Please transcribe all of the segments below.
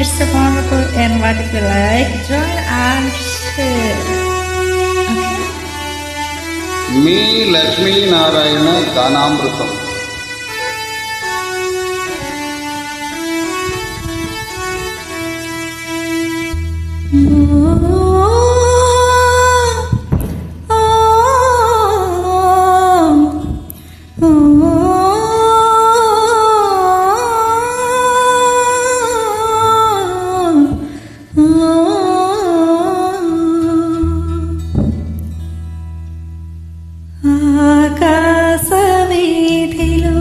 It's so wonderful and what if you like, join and share. Okay. మీ లక్ష్మీనారాయణ గానామృతం. ఆకాశవీధిలో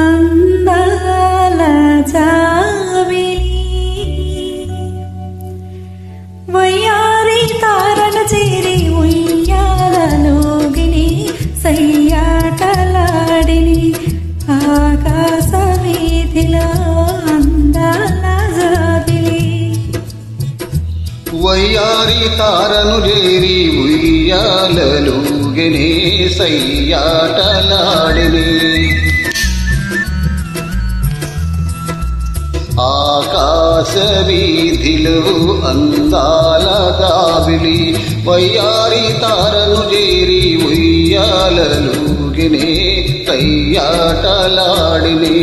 అందాల జాబిలి వయ్యారి తారన చేరి ఉయ్యాలలోగిని సయ్యాటలాడిని ఆకాశవీధిలో అందాల జాబిలి వయ్యారి తారను చేరి ఉయ్యాలలుగనే సయ్యాటలాడిని ఆకాశ వీధిలో అందాల దాబిలి వయ్యారి తారను చేరి ఉయ్యాలలుగనే సయ్యాటలాడిని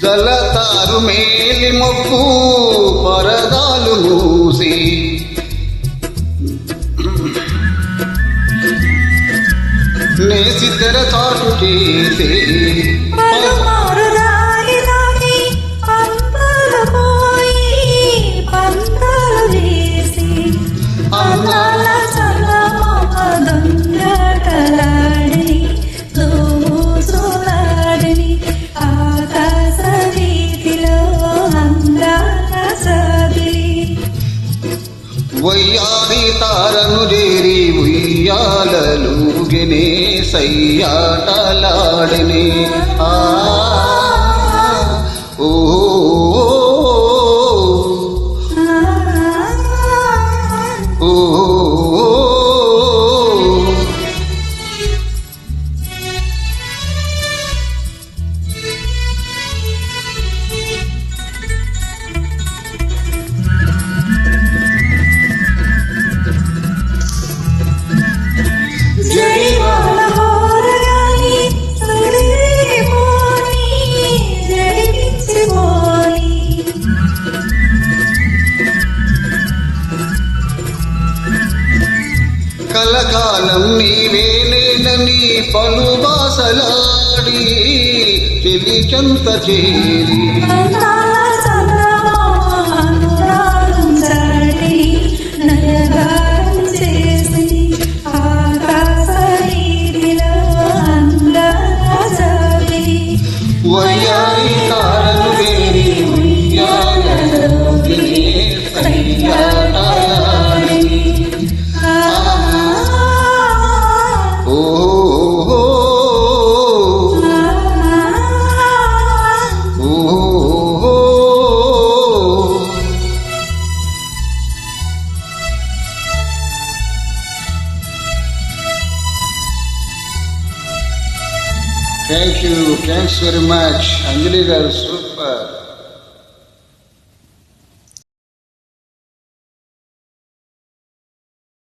జలతారు మేలి మొక్కు పరదాలు మూసి నేసి తెర చాటు చేసే వయ్యారి తారను చేరి ఉయ్యాలలుగనే సయ్యాటలాడిని ఆ ఓ ఓ కలకాలం నీవేలేనని పలు బాసలాడి చెలిచంత చేరి వయ్యారి తారను వేరి ఉయ్యాలలుగనే సయ్యాటలాడిని Thank you. Thanks very much. Anjali garu, super.